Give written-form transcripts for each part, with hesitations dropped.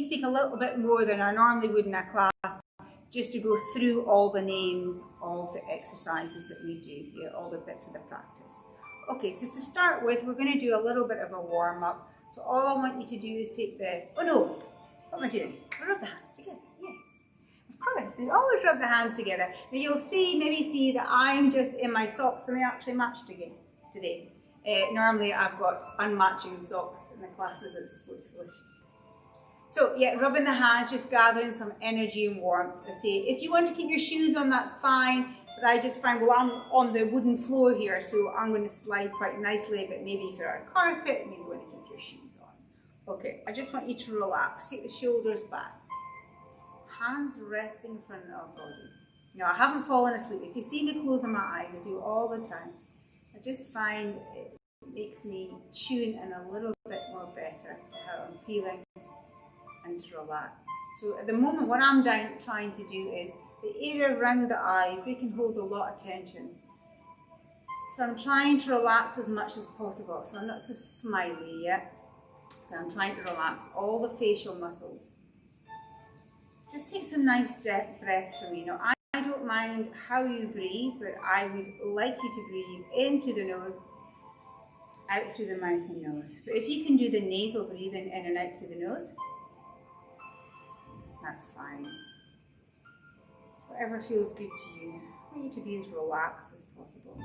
speak a little bit more than I normally would in a class, just to go through all the names of the exercises that we do, yeah, all the bits of the practice. Okay, so to start with, we're going to do a little bit of a warm-up. So all I want you to do is take the, oh no, what am I doing? Rub the hands together, yes. Of course, we always rub the hands together. Now you'll see, maybe see that I'm just in my socks and they actually match today. Normally I've got unmatching socks in the classes at the Sports Village. So yeah, rubbing the hands, just gathering some energy and warmth. I say, if you want to keep your shoes on, that's fine. But I just find, well, I'm on the wooden floor here, so I'm going to slide quite nicely. But maybe if you're on a carpet, maybe you want to keep your shoes on. Okay, I just want you to relax. Take the shoulders back. Hands resting in front of our body. Now, I haven't fallen asleep. If you see me closing my eyes, I do all the time. I just find it makes me tune in a little bit more better to how I'm feeling and to relax. So at the moment, what I'm trying to do is the area around the eyes, they can hold a lot of tension. So I'm trying to relax as much as possible. So I'm not so smiley yet. But I'm trying to relax all the facial muscles. Just take some nice breaths for me. Now, I don't mind how you breathe, but I would like you to breathe in through the nose, out through the mouth and nose. But if you can do the nasal breathing in and out through the nose, that's fine. Whatever feels good to you. I want you to be as relaxed as possible.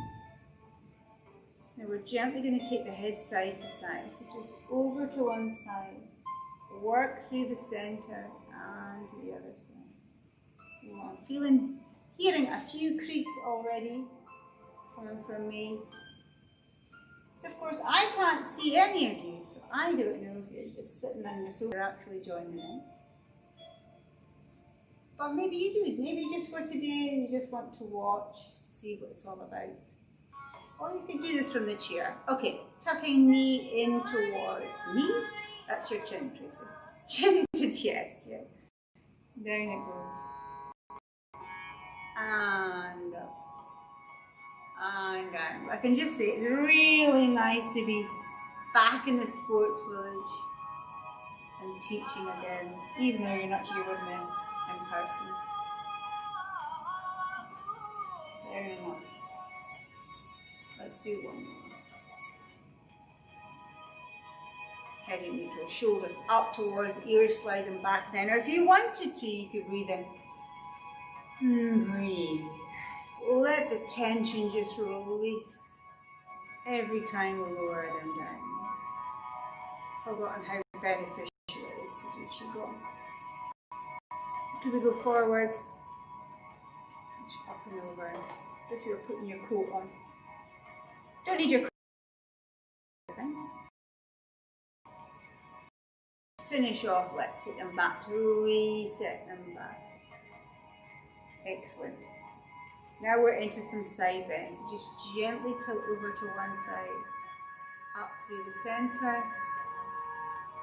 Now we're gently going to take the head side to side. So just over to one side. Work through the center and to the other side. I'm hearing a few creaks already coming from me. Of course, I can't see any of you, so I don't know if you're just sitting on your sofa or actually joining in. But maybe you do. Maybe just for today, you just want to watch to see what it's all about. Or you can do this from the chair. Okay, tucking knee in towards me. That's your chin, Tracy. Chin to chest, yeah. Down it goes. And up. And down. I can just say it's really nice to be back in the Sports Village and teaching again, even though you're not here with me in person. Down and up. Let's do one more. Head in neutral, shoulders up towards the ears, sliding back down. Now if you wanted to, you could breathe in. Breathe. Let the tension just release every time we lower them down. Forgotten how beneficial it is to do Qigong. Do we go forwards? Up and over. If you're putting your coat on. Don't need your coat. Finish off, let's take them back to reset them back. Excellent. Now we're into some side bends. So just gently tilt over to one side, up through the center,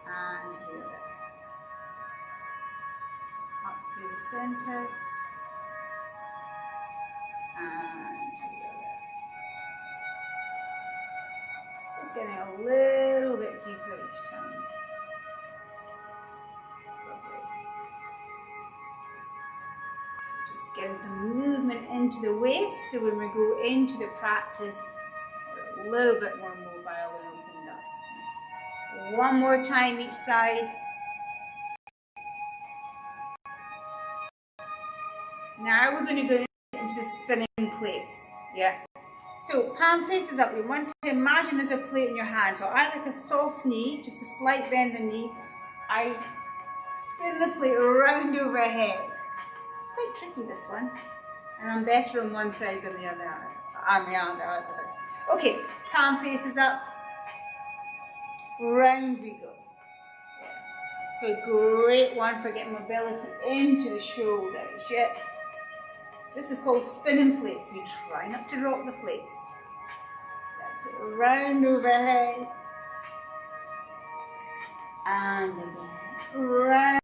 and to the other. Up through the center, and to the other. Just getting a little bit deeper each time. Getting some movement into the waist, so when we go into the practice, we're a little bit more mobile and opened up. One more time each side. Now we're going to go into the spinning plates. Yeah. So palm faces up. We want to imagine there's a plate in your hand. So I like a soft knee, just a slight bend in the knee. I spin the plate around overhead. Quite tricky, this one, and I'm better on one side than the other. I'm the other. Okay, palm faces up, round we go. So a great one for getting mobility into the shoulders. Yeah. This is called spinning plates. We try not to drop the plates. That's it. Round overhead, and again. Round.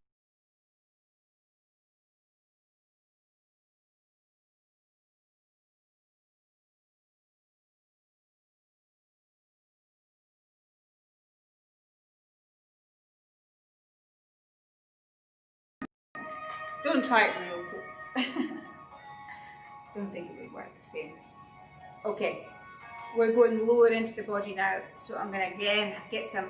Don't try it in real pose. Don't think it would work the same. Okay, we're going lower into the body now, so I'm going to again get some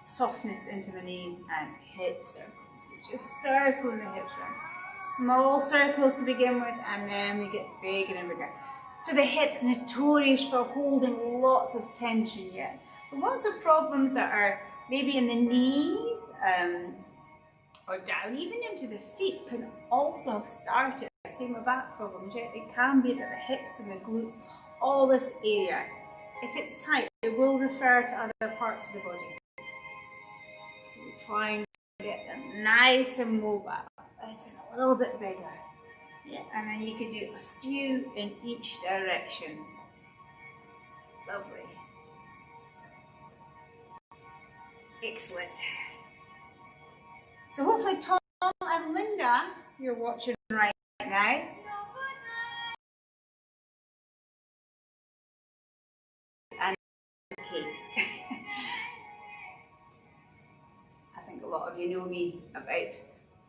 softness into my knees and hip circles. So just circling the hips around. Small circles to begin with, and then we get bigger and bigger. So the hips notorious for holding lots of tension, yeah. So lots of problems that are maybe in the knees or down, even into the feet, can also have started. Same with back problems, yeah. It can be that the hips and the glutes, all this area, if it's tight, it will refer to other parts of the body. So we're trying to get them nice and mobile. Let's get a little bit bigger. Yeah, and then you can do a few in each direction. Lovely. Excellent. So hopefully Tom and Linda, you're watching right now. And cakes. I think a lot of you know me about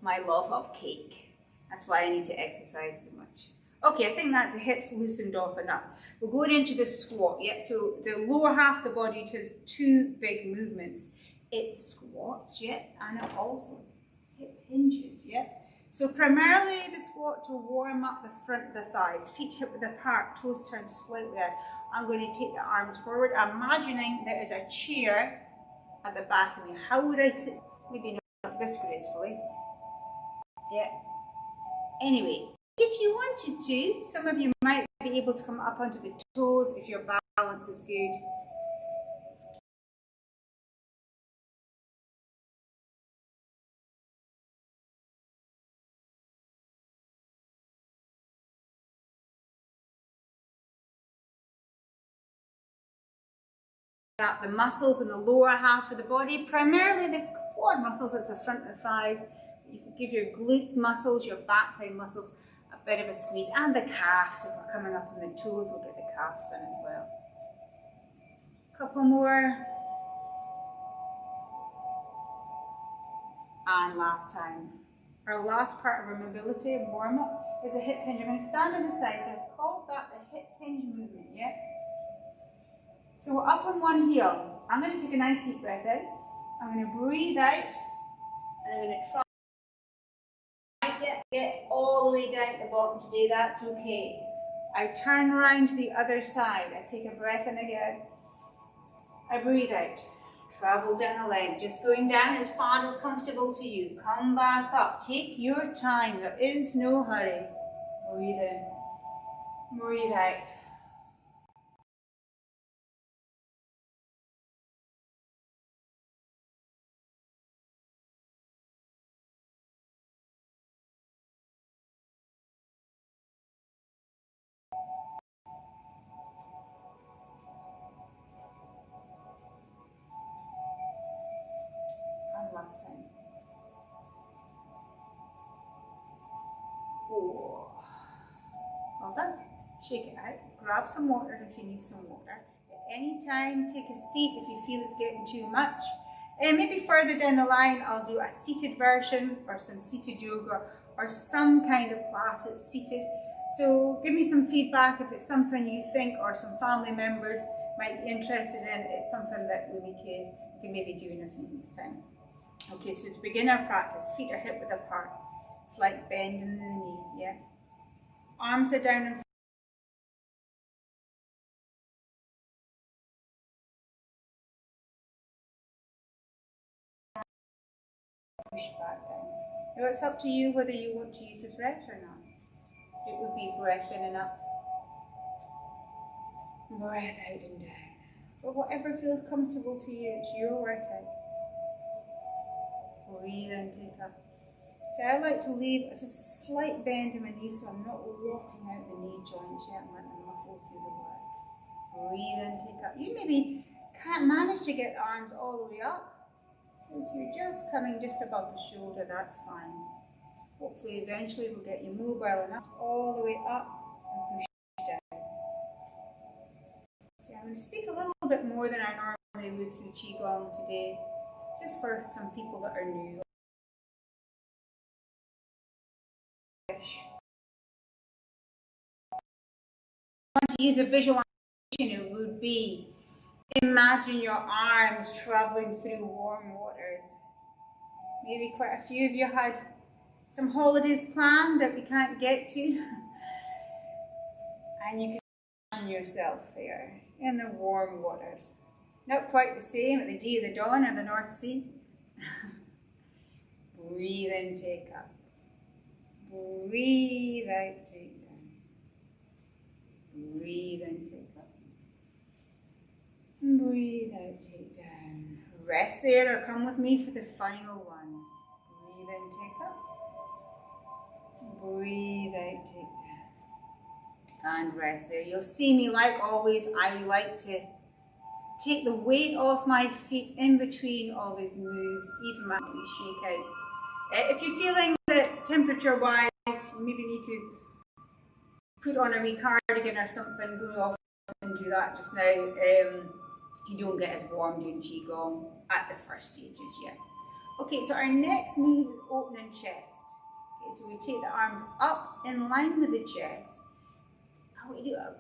my love of cake. That's why I need to exercise so much. Okay, I think that's the hips loosened off enough. We're going into the squat, yeah? So the lower half of the body does two big movements. It's squats, yeah? And it also hip hinges, yeah? So primarily the squat to warm up the front of the thighs, feet hip width apart, toes turned slightly out. I'm going to take the arms forward, imagining there is a chair at the back of me. How would I sit? Maybe not this gracefully. Yeah. Anyway, if you wanted to, some of you might be able to come up onto the toes if your balance is good. The muscles in the lower half of the body, primarily the quad muscles at the front of the thighs. You can give your glute muscles, your backside muscles, a bit of a squeeze, and the calves. If we're coming up on the toes, we'll get the calves done as well. Couple more. And last time. Our last part of our mobility and warm up is a hip hinge. I'm going to stand on the side, so I've called that the hip hinge movement, yeah? So we're up on one heel. I'm going to take a nice deep breath in. I'm going to breathe out, and I'm going to try to get all the way down to the bottom. Today, that's okay. I turn around to the other side. I take a breath in again. I breathe out. Travel down the leg, just going down as far as comfortable to you. Come back up. Take your time. There is no hurry. Breathe in. Breathe out. And last time. Oh. Well done. Shake it out. Grab some water if you need some water. At any time, take a seat if you feel it's getting too much. And maybe further down the line, I'll do a seated version or some seated yoga or some kind of class that's seated. So give me some feedback if it's something you think or some family members might be interested in. It's something that we can maybe do in a few weeks' time. Okay, so to begin our practice, feet are hip width apart. It's like bending the knee, yeah? Arms are down and push back down. Now it's up to you whether you want to use the breath or not. It would be breath in and up, breath out and down. But whatever feels comfortable to you, it's your workout. Breathe in, take up. So I like to leave just a slight bend in my knee so I'm not locking out the knee joints yet and letting the muscle do the work. Breathe in, take up. You maybe can't manage to get the arms all the way up. So if you're just coming just above the shoulder, that's fine. Hopefully eventually we'll get you mobile enough all the way up and push down. So I'm going to speak a little bit more than I normally would through Qigong today, just for some people that are new. fish. Want to use a visualization, it would be imagine your arms traveling through warm waters. Maybe quite a few of you had some holidays planned that we can't get to. And you can imagine yourself there in the warm waters. Not quite the same at the Day of the Dawn or the North Sea. Breathe in, take up. Breathe out, take down. Breathe in, take up. Breathe out, take down. Rest there or come with me for the final one. Breathe in, take up. Breathe out, take down. And rest there. You'll see me, like always, I like to take the weight off my feet in between all these moves, even when we shake out. If you're feeling that temperature-wise, you maybe need to put on a wee cardigan or something, go off and do that just now. You don't get as warm doing Qigong at the first stages yet. Okay, so our next move is opening chest. Okay, so we take the arms up in line with the chest. And we do a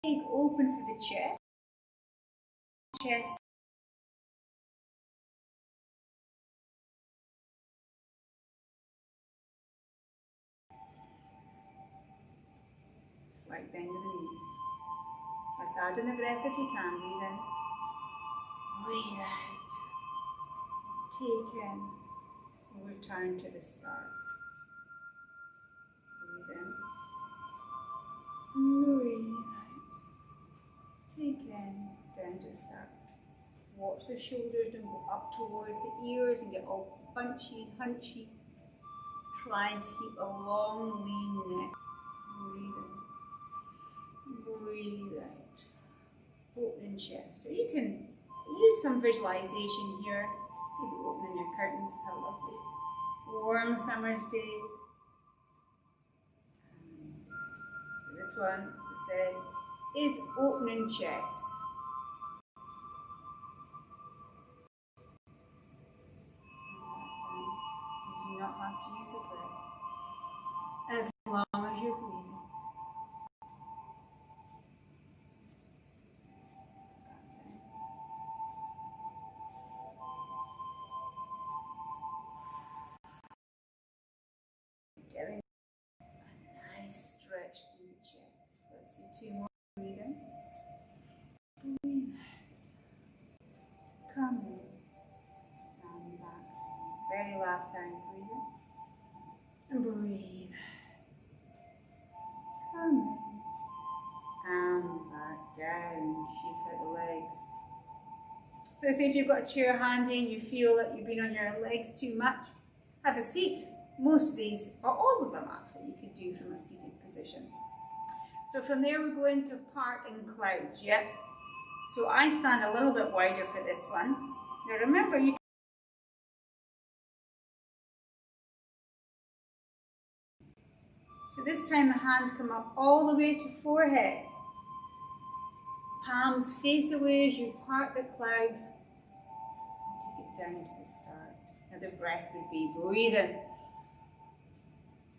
big open for the chest. Slight bend of the knee. Let's add in the breath if you can. Breathe in. Breathe out. Take in. Return to the start. Breathe in. Breathe out. Take in. Down to the start. Watch the shoulders don't go up towards the ears and get all bunchy and hunchy. Trying to keep a long, lean neck. Breathe in. Breathe out. Opening chest. So you can use some visualization here. Maybe opening your curtains to a lovely warm summer's day. And this one, I said, is opening chest. You do not have to use a breath as long as you're breathing. Getting a nice stretch through the chest. Let's do two more. Breathe in. Breathe out. Come in. And back. Very last time. Breathe in. And breathe. Come in. And back down. Shake out the legs. So say if you've got a chair handy and you feel that you've been on your legs too much, have a seat. Most of these, or all of them actually, you could do from a seated position. So from there we go into parting clouds, yeah? So I stand a little bit wider for this one. Now remember, so this time the hands come up all the way to forehead. Palms face away as you part the clouds. And take it down to the start. Now the breath would be breathe in.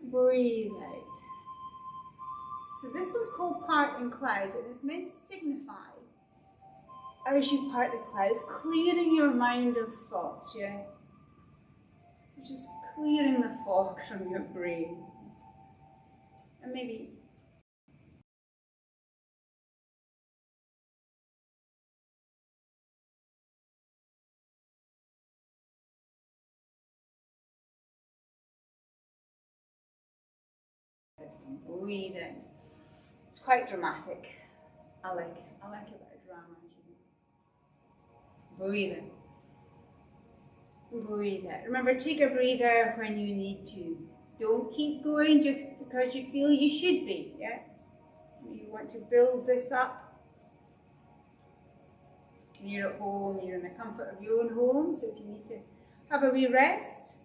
Breathe out. So this one's called parting clouds, and it's meant to signify, as you part the clouds, clearing your mind of thoughts, yeah? So just clearing the fog from your brain. And maybe breathe in. It's quite dramatic. I like a bit of drama. Breathe in. Breathe out. Remember, take a breather when you need to. Don't keep going just because you feel you should be. Yeah. You want to build this up. You're at home. You're in the comfort of your own home. So if you need to have a wee rest,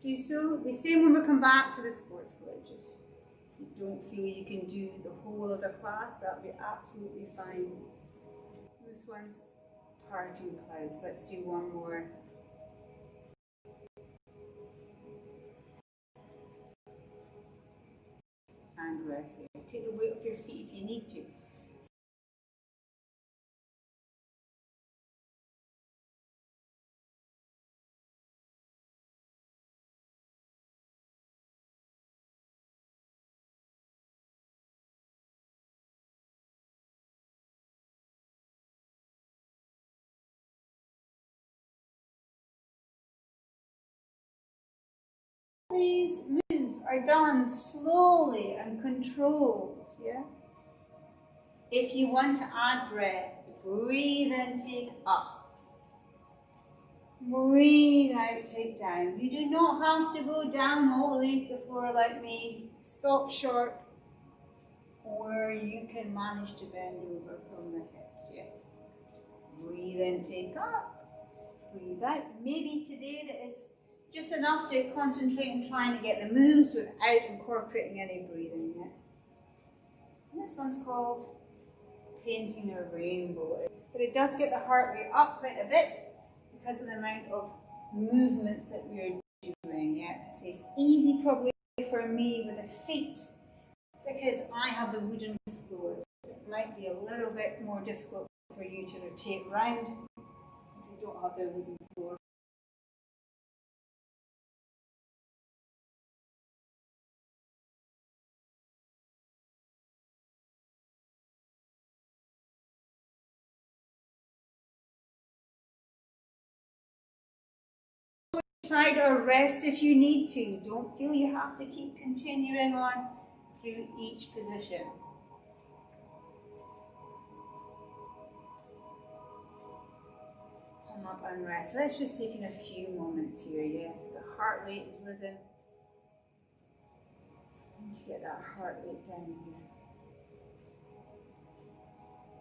do so. The same when we come back to the sports villages. You don't feel you can do the whole of the class, that would be absolutely fine. This one's parting clouds. Let's do one more. armrest there. Take the weight off your feet if you need to. These moves are done slowly and controlled, yeah? If you want to add breath, breathe in, take up. Breathe out, take down. You do not have to go down all the way to the floor like me. Stop short where you can manage to bend over from the hips, yeah? Breathe in, take up. Breathe out. Maybe today that is just enough to concentrate on trying to get the moves without incorporating any breathing yet. And this one's called painting a rainbow. But it does get the heart rate up quite a bit because of the amount of movements that we're doing. Yeah, so it's easy probably for me with the feet because I have the wooden floors. It might be a little bit more difficult for you to rotate round if you don't have the wooden floor. Side or rest if you need to. Don't feel you have to keep continuing on through each position. Come up and rest. Let's just take in a few moments here. Yes, the heart rate is risen. And to get that heart rate down again.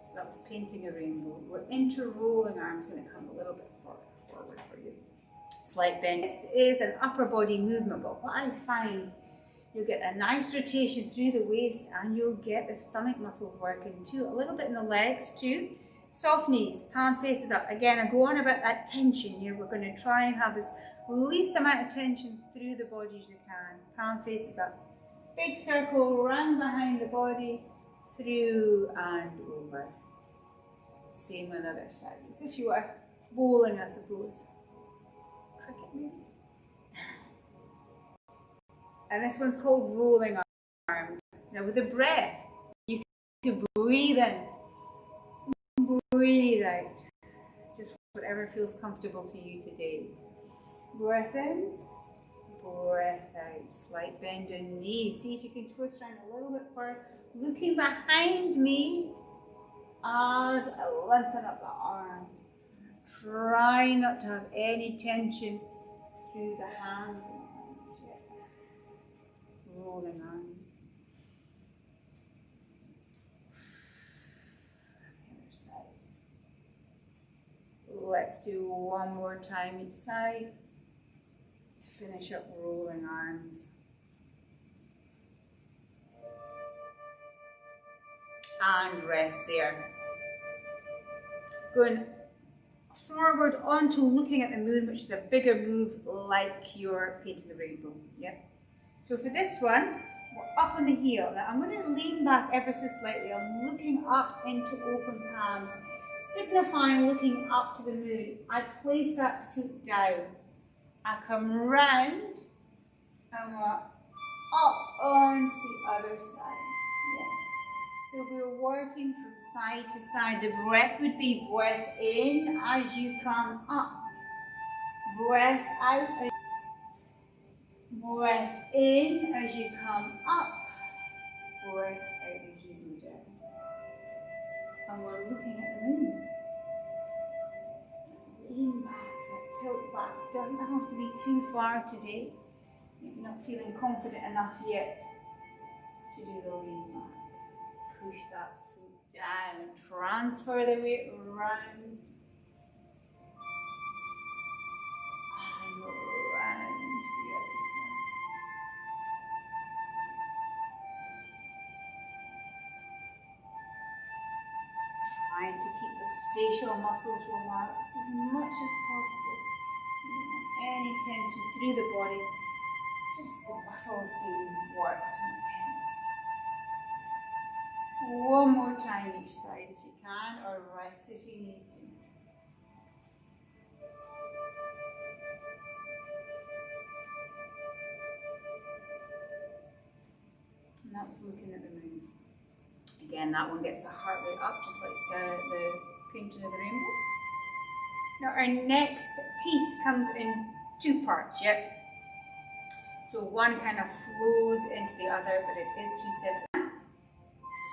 So that was painting a rainbow. We're into rolling arms. Going to come a little bit forward for you. Slight bend. This is an upper body movement, but what I find, you'll get a nice rotation through the waist and you'll get the stomach muscles working too, a little bit in the legs too. Soft knees, palm faces up. Again, I go on about that tension here. We're going to try and have as least amount of tension through the body as you can. Palm faces up. Big circle round behind the body, through and over. Same on the other side. As if you were bowling, I suppose. Maybe. And this one's called rolling arms. Now with the breath, you can breathe in, breathe out. Just whatever feels comfortable to you today. Breath in, breath out. Slight bend in knees. See if you can twist around a little bit further. Looking behind me as I lengthen up the arm. Try not to have any tension through the hands and arms yet. Rolling on. The other side. Let's do one more time each side to finish up rolling arms. And rest there. Going forward onto looking at the moon, which is a bigger move like your painting the rainbow. Yep. So for this one, we're up on the heel. Now I'm going to lean back ever so slightly. I'm looking up into open palms, signifying looking up to the moon. I place that foot down. I come round and we're up onto the other side. Yeah. So we're working from side to side. The breath would be breath in as you come up. Breath out. Breath in as you come up. Breath out as you go down. And we're looking at the moon. Lean back, that tilt back. Doesn't have to be too far today. You're not feeling confident enough yet to do the lean back. Push that foot down, transfer the weight around and around to the other side. Trying to keep those facial muscles relaxed as much as possible. You don't want any tension through the body, just the muscles being worked and tense. One more time each side if you can, or rest if you need to. And that's looking at the moon. Again, that one gets the heart rate up, just like the painting of the rainbow. Now our next piece comes in two parts, yeah? So one kind of flows into the other, but it is two separate.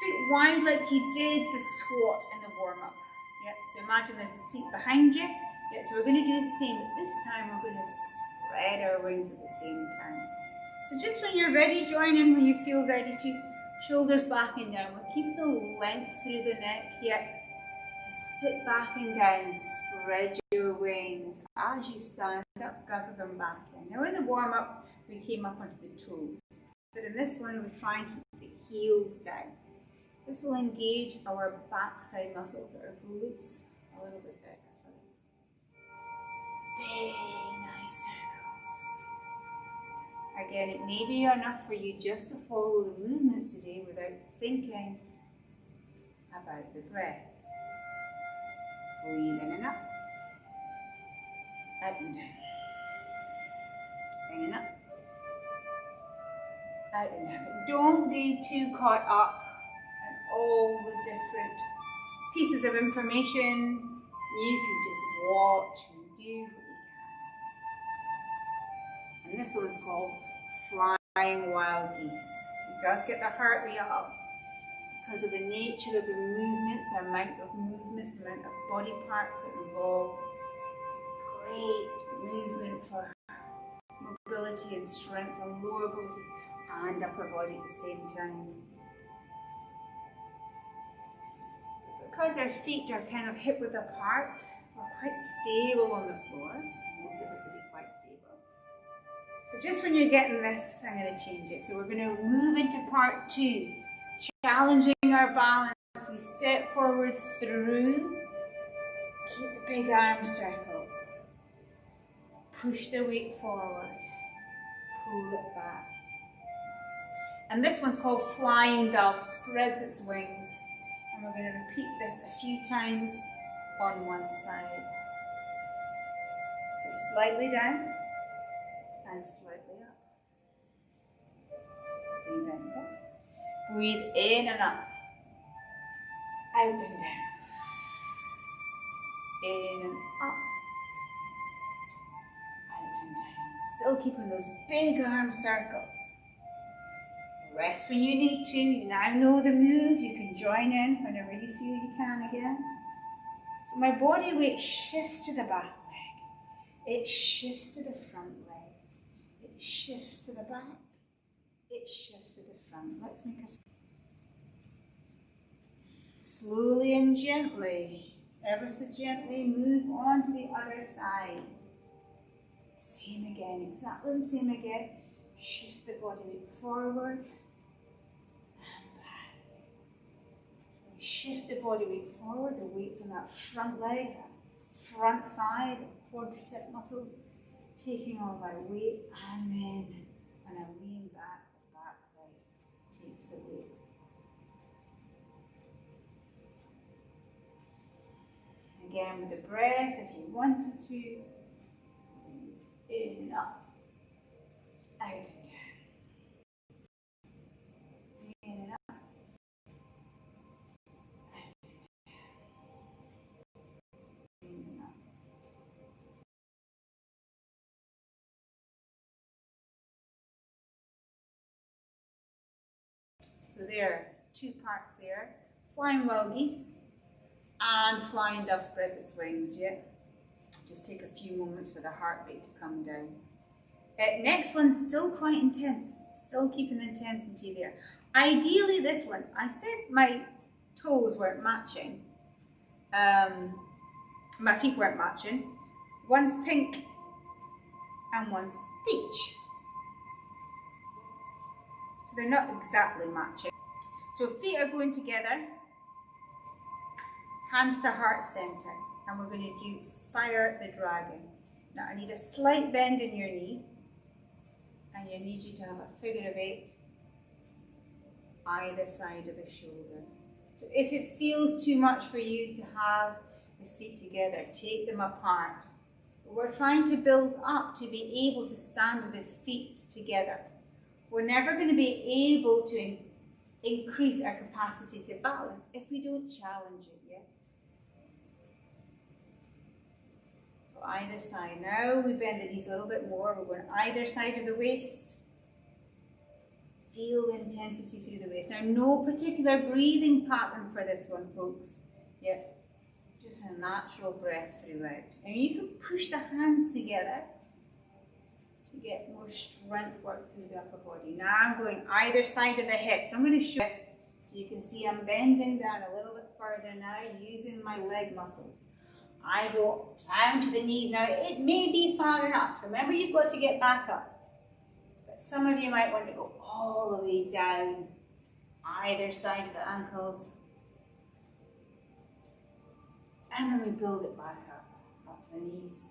Feet wide like you did the squat and the warm-up. Yeah, so imagine there's a seat behind you. Yeah, so we're going to do the same, but this time we're going to spread our wings at the same time. So just when you're ready, join in when you feel ready to. Shoulders back and down. We're keeping the length through the neck. Yeah. So sit back and down, spread your wings. As you stand up, gather them back in. Now in the warm-up, we came up onto the toes. But in this one, we try and keep the heels down. This will engage our backside muscles, our glutes, a little bit better for us. Big, nice circles. Again, it may be enough for you just to follow the movements today without thinking about the breath. Breathe in and up. Out and down. In and up. Out and down. But don't be too caught up in all the different pieces of information. You can just watch and do what you can. And this one's called Flying Wild Geese. It does get the heart rate up because of the nature of the movements, the amount of movements, the amount of body parts that are involved. It's a great movement for mobility and strength and lower body and upper body at the same time. Because our feet are kind of hip width apart, we're quite stable on the floor. Most of us will be quite stable. So just when you're getting this, I'm going to change it. So we're going to move into part two, challenging our balance. We step forward through, keep the big arm circles, push the weight forward, pull it back. And this one's called Flying Dove, spreads its wings. And we're going to repeat this a few times on one side. So slightly down and slightly up. Breathe in, go. Breathe in and up. Out and down. In and up. Out and down. Still keeping those big arm circles. Rest when you need to. You now know the move. You can join in whenever you feel you can again. So my body weight shifts to the back leg. It shifts to the front leg. It shifts to the back. It shifts to the front. Let's make us slowly and gently, ever so gently, move on to the other side. Same again, exactly the same again. Shift the body weight forward. Shift the body weight forward, the weight's on that front leg, that front thigh, the quadricep muscles, taking all my weight, and then when I lean back, the back leg takes the weight. Again with the breath, if you wanted to, in and up, out and down. In and up. So there are two parts there, Flying Wild Geese and Flying Dove spreads its wings, yeah? Just take a few moments for the heart rate to come down. Next one's still quite intense, still keeping the intensity there. Ideally this one, I said my toes weren't matching, my feet weren't matching. One's pink and one's peach. They're not exactly matching. So feet are going together, hands to heart center, and we're going to do Spire the Dragon. Now I need a slight bend in your knee, and I need you to have a figure of 8 either side of the shoulders. So if it feels too much for you to have the feet together, take them apart. We're trying to build up to be able to stand with the feet together. We're never going to be able to increase our capacity to balance if we don't challenge it, yeah? So either side. Now we bend the knees a little bit more. We're going either side of the waist. Feel the intensity through the waist. Now, no particular breathing pattern for this one, folks. Yeah, just a natural breath throughout. And you can push the hands together to get more strength work through the upper body. Now I'm going either side of the hips. I'm going to show it so you can see I'm bending down a little bit further now using my leg muscles. I go down to the knees. Now, it may be far enough. Remember, you've got to get back up. Some of you might want to go all the way down either side of the ankles. And then we build it back up to the knees.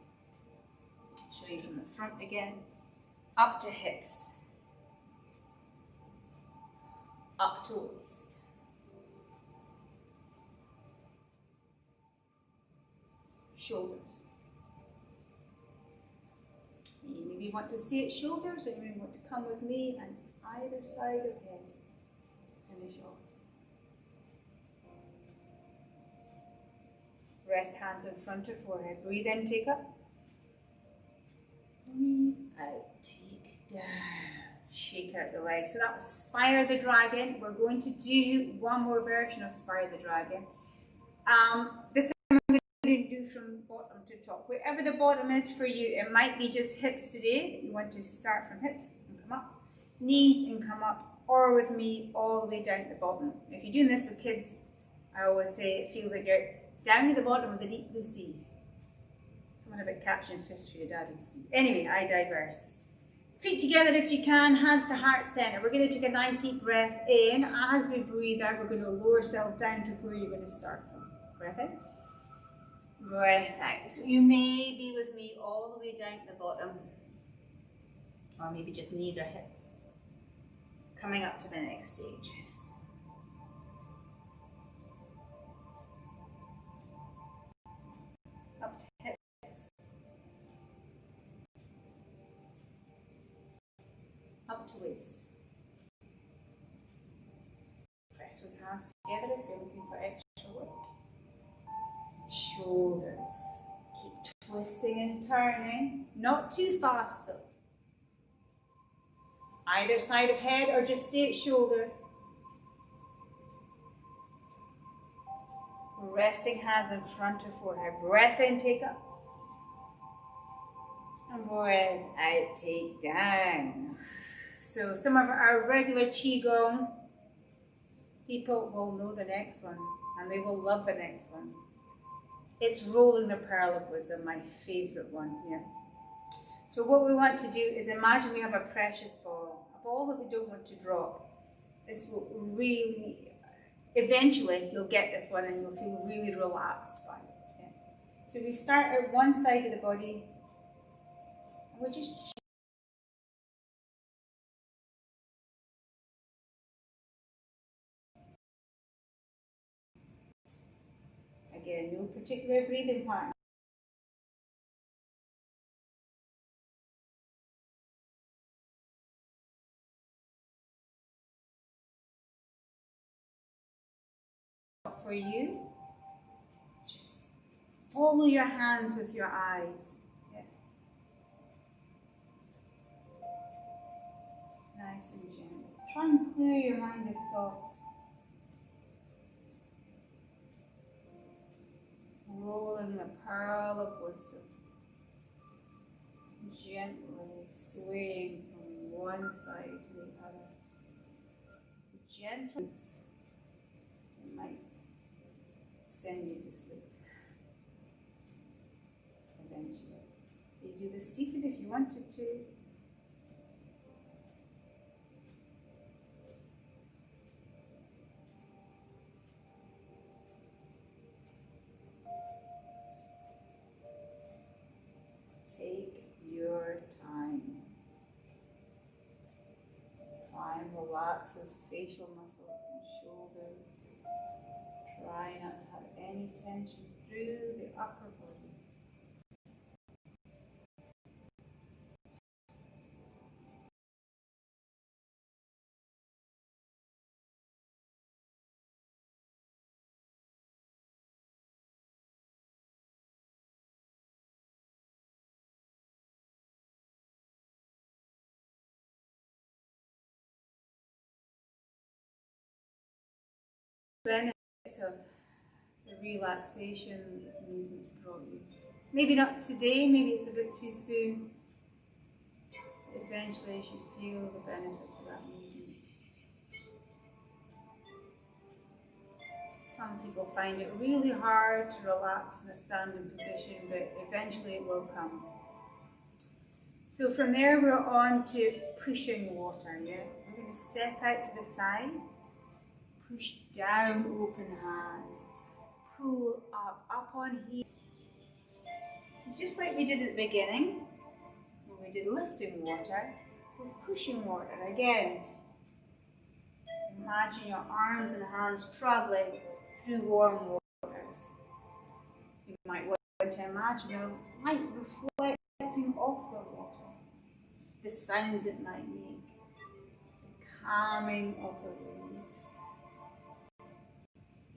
Show you from the front again. Up to hips. Up to waist. Shoulders. You maybe want to stay at shoulders, or you may want to come with me and either side of head. Finish off. Rest hands in front of forehead. Breathe in, take up. Breathe out, take down. Shake out the legs. So that was Spire the Dragon. We're going to do one more version of Spire the Dragon. This time I'm going to do from bottom to top. Wherever the bottom is for you, it might be just hips today. You want to start from hips and come up. Knees and come up. Or with me, all the way down to the bottom. If you're doing this with kids, I always say it feels like you're down to the bottom of the deep blue sea. Someone about catching fish for your daddy's tea. Anyway, I digress. Feet together if you can, hands to heart center. We're going to take a nice deep breath in. As we breathe out, we're going to lower ourselves down to where you're going to start from. Breath in. Breath out. So you may be with me all the way down to the bottom. Or maybe just knees or hips. Coming up to the next stage. Up to hips. Up to waist. Press those hands together if you're looking for extra work. Shoulders. Keep twisting and turning. Not too fast though. Either side of head or just stay at shoulders. Resting hands in front of forehead. Breath in, take up. And breath out, take down. So some of our regular Qigong people will know the next one. And they will love the next one. It's rolling the pearl of wisdom, my favorite one here. So what we want to do is imagine we have a precious ball, a ball that we don't want to drop. This will really, eventually you'll get this one and you'll feel really relaxed by it. Okay? So we start at one side of the body, and we'll just again, no particular breathing pattern. For you, just follow your hands with your eyes. Yeah. Nice and gentle. Try and clear your mind of thoughts. Rolling the pearl of wisdom. Gently swaying from one side to the other. Gentleness might send you to sleep eventually. So you do this seated if you wanted to. Take your time. try and relax those facial muscles and shoulders. Try not to have any tension through the upper body. Benefits of the relaxation that movements brought you. Maybe not today, maybe it's a bit too soon. Eventually you should feel the benefits of that movement. Some people find it really hard to relax in a standing position, but eventually it will come. So from there we're on to pushing water, yeah? We're going to step out to the side, push down, open hands, pull up on heel. So just like we did at the beginning, when we did lifting water, we're pushing water again. Imagine your arms and hands traveling through warm waters. You might want to imagine the light reflecting off the water, the sounds it might make, the calming of the waves.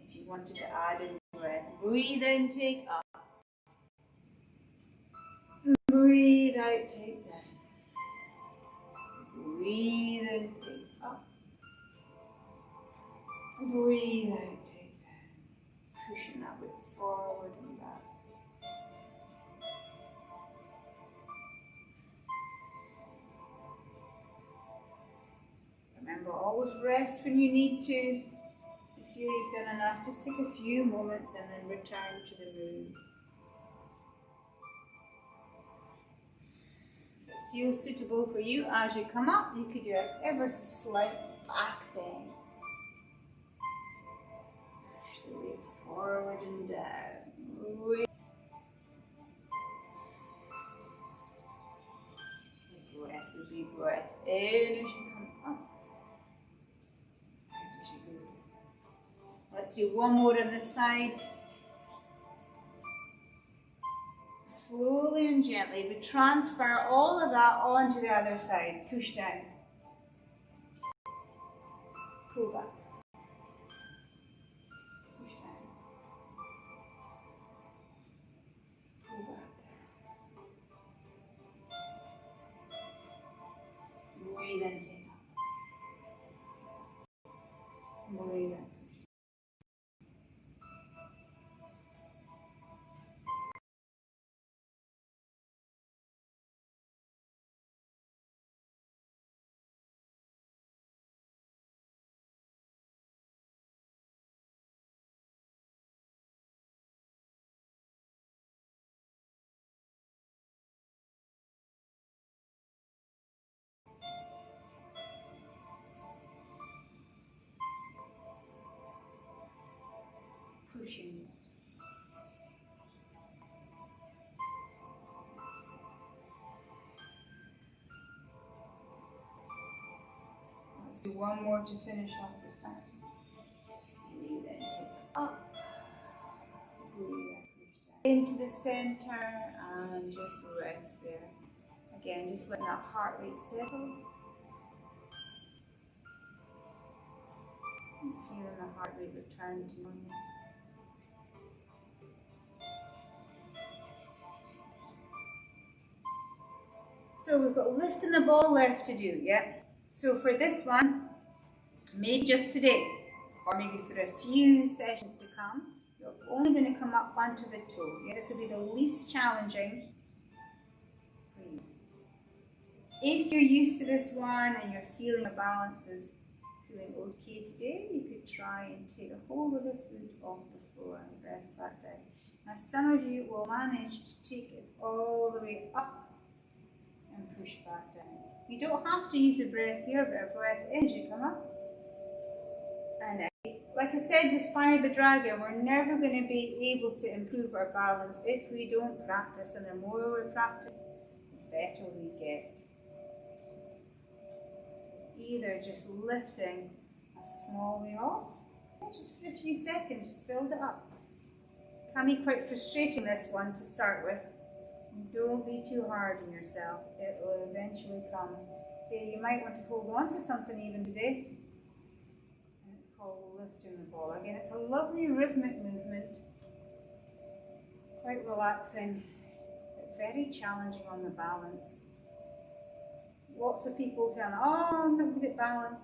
If you wanted to add in breath, breathe in, take up. Breathe out, take down. Breathe in, take up. Breathe out, take down. Pushing that weight forward and back. Remember, always rest when you need to. If you feel you've done enough, just take a few moments and then return to the room. If it feels suitable for you as you come up, you could do an ever so slight back bend. Push the weight forward and down. The breath would be breath in as you come up. Let's do one more on this side. Slowly and gently, we transfer all of that onto the other side. Push down. Pull back. Push down. Pull back. Breathe in, take up. Breathe in. Pushing. Let's do one more to finish off the side. Breathe in, take up. Breathe out, push down. Into the center and just rest there. Again, just letting that heart rate settle. Just feeling the heart rate return to normal. So we've got lifting the ball left to do, yeah? So for this one, maybe just today, or maybe for a few sessions to come, you're only going to come up onto the toe. Yeah? This will be the least challenging for you. If you're used to this one and you're feeling your balance is feeling okay today, you could try and take a hold of the foot off the floor and press back down. Now some of you will manage to take it all the way up and push back down. You don't have to use a breath here, but a breath in as you come up. And like I said, the Spire the Dragon, we're never going to be able to improve our balance if we don't practice. And the more we practice, the better we get. So either just lifting a small way off, just for a few seconds, just build it up. Can be quite frustrating, this one, to start with. Don't be too hard on yourself, it will eventually come. So you might want to hold on to something even today. And it's called lifting the ball. Again, it's a lovely rhythmic movement, quite relaxing, but very challenging on the balance. Lots of people tell me, oh, I'm not good at balance.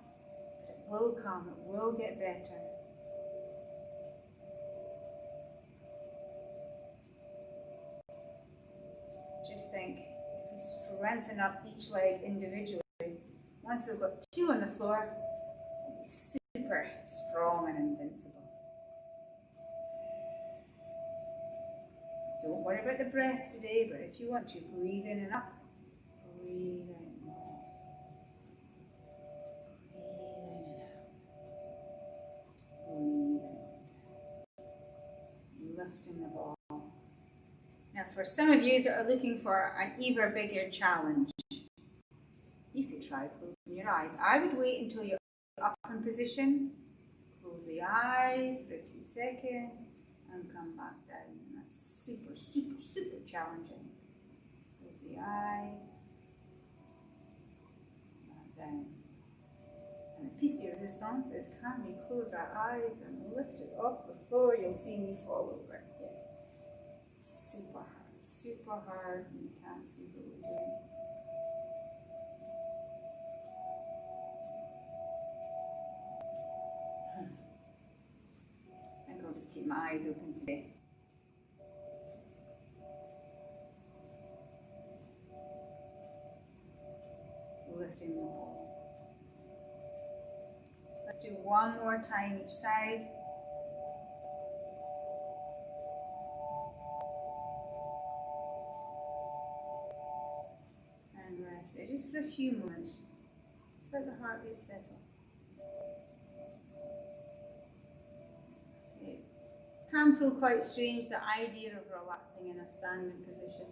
But it will come, it will get better. Just think, if we strengthen up each leg individually, once we've got 2 on the floor, we'll be super strong and invincible. Don't worry about the breath today, but if you want to, breathe in and up, breathe out. Lifting the ball. Now, for some of you that are looking for an even bigger challenge, you could try closing your eyes. I would wait until you're up in position, close the eyes for a few seconds, and come back down. And that's super, super, super challenging. Close the eyes, back down. And the piece de resistance is, can we close our eyes and lift it off the floor? You'll see me fall over. Yeah. Super hard, and you can't see what we're doing. I think I'll just keep my eyes open today. Lifting the ball. Let's do one more time each side. And rest there just for a few moments. Just let the heart rate settle. So it can feel quite strange, the idea of relaxing in a standing position.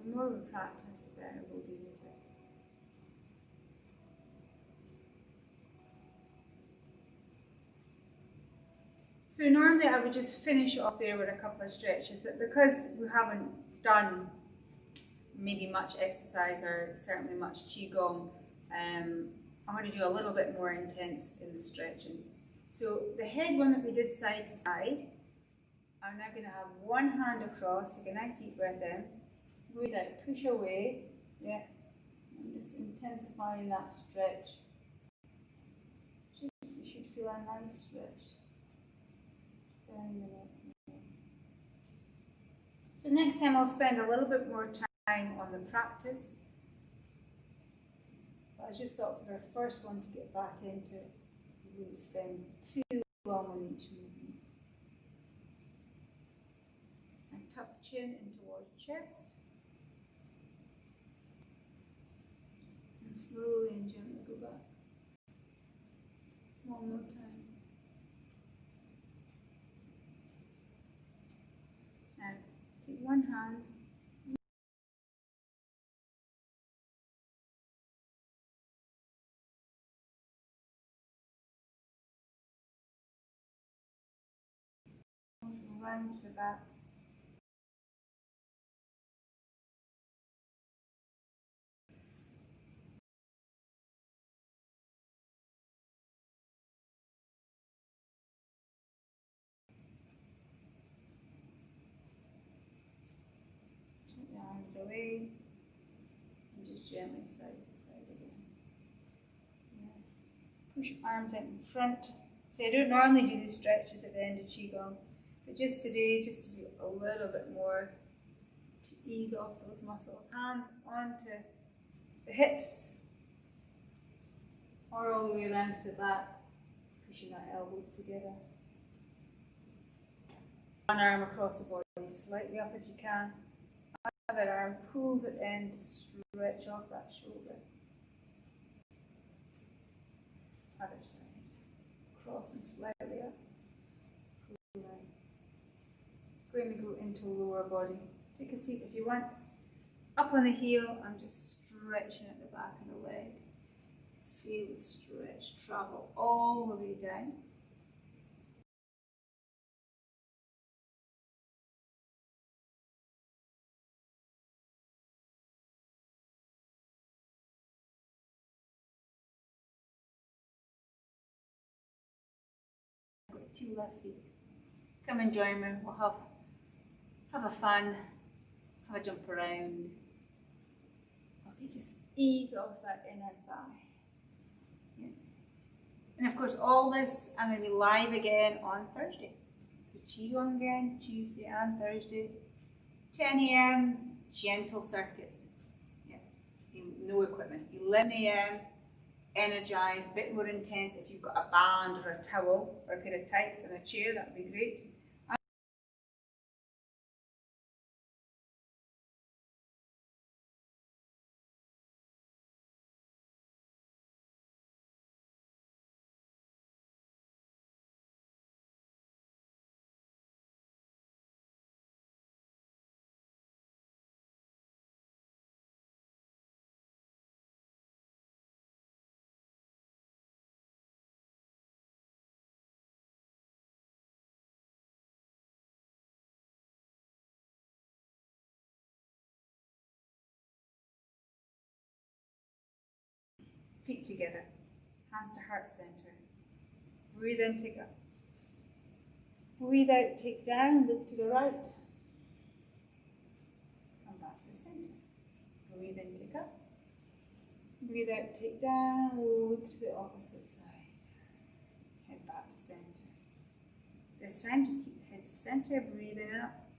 The more we practice, the better we'll do with it. So normally I would just finish off there with a couple of stretches, but because we haven't done maybe much exercise or certainly much Qigong, I'm going to do a little bit more intense in the stretching. So the head one that we did side to side, I'm now going to have one hand across, take a nice deep breath in, breathe out, push away, yeah, and just intensifying that stretch. You should feel a nice stretch down the neck. So next time I'll spend a little bit more time on the practice, but I just thought for our first one to get back into it, we wouldn't spend too long on each movement. And tuck chin in towards chest. And slowly and gently go back. One more time. And take one hand. Round to the back. Take the arms away and just gently side to side again. Yeah. Push arms out in front. See, I don't normally do these stretches at the end of Qigong, but just today, just to do a little bit more to ease off those muscles. Hands onto the hips or all the way around to the back, pushing our elbows together. One arm across the body, slightly up if you can. Other arm pulls at the end to stretch off that shoulder. Other side. Crossing slightly up. Pull out. Going to go into lower body. Take a seat if you want. Up on the heel, I'm just stretching at the back of the legs. Feel the stretch travel all the way down. I've got 2 left feet. Come and join me. We'll have a fun, have a jump around. Okay, just ease off that inner thigh. Yeah. And of course, all this, I'm going to be live again on Thursday. So Qigong again, Tuesday and Thursday. 10 a.m, gentle circuits. Yeah. No equipment. 11 a.m, energized, a bit more intense. If you've got a band or a towel or a pair of tights and a chair, that would be great. Feet together, hands to heart center. Breathe in, take up. Breathe out, take down, look to the right. Come back to the center. Breathe in, take up. Breathe out, take down, look to the opposite side. Head back to center. This time, just keep the head to center, breathe in and up.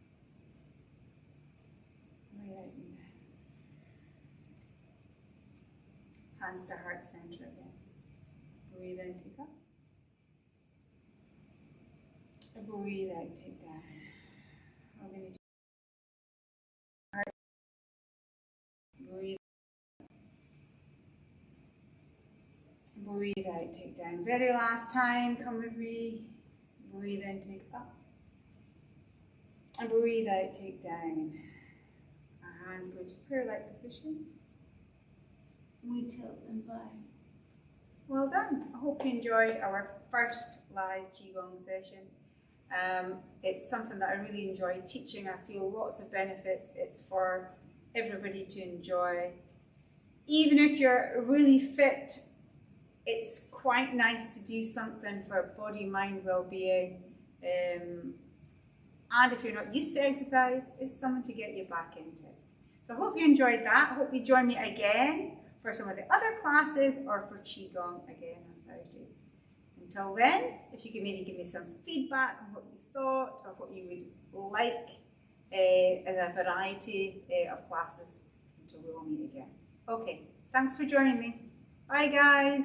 Breathe out and down. Hands to heart center again. Breathe in, take up. And breathe out, take down. We're going to do heart. Breathe. Breathe out, take down. Very last time, come with me. Breathe in, take up. And breathe out, take down. Our hands go to prayer-like position. We tilt and bow. Well done. I hope you enjoyed our first live Qigong session. It's something that I really enjoy teaching. I feel lots of benefits. It's for everybody to enjoy. Even if you're really fit, it's quite nice to do something for body, mind, well-being. And if you're not used to exercise, it's something to get you back into it. So I hope you enjoyed that. I hope you join me again for some of the other classes or for Qigong again on Thursday. Until then, if you could maybe give me some feedback on what you thought or what you would like as a variety of classes until we will meet again. Okay, thanks for joining me. Bye guys.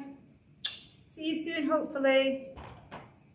See you soon, hopefully.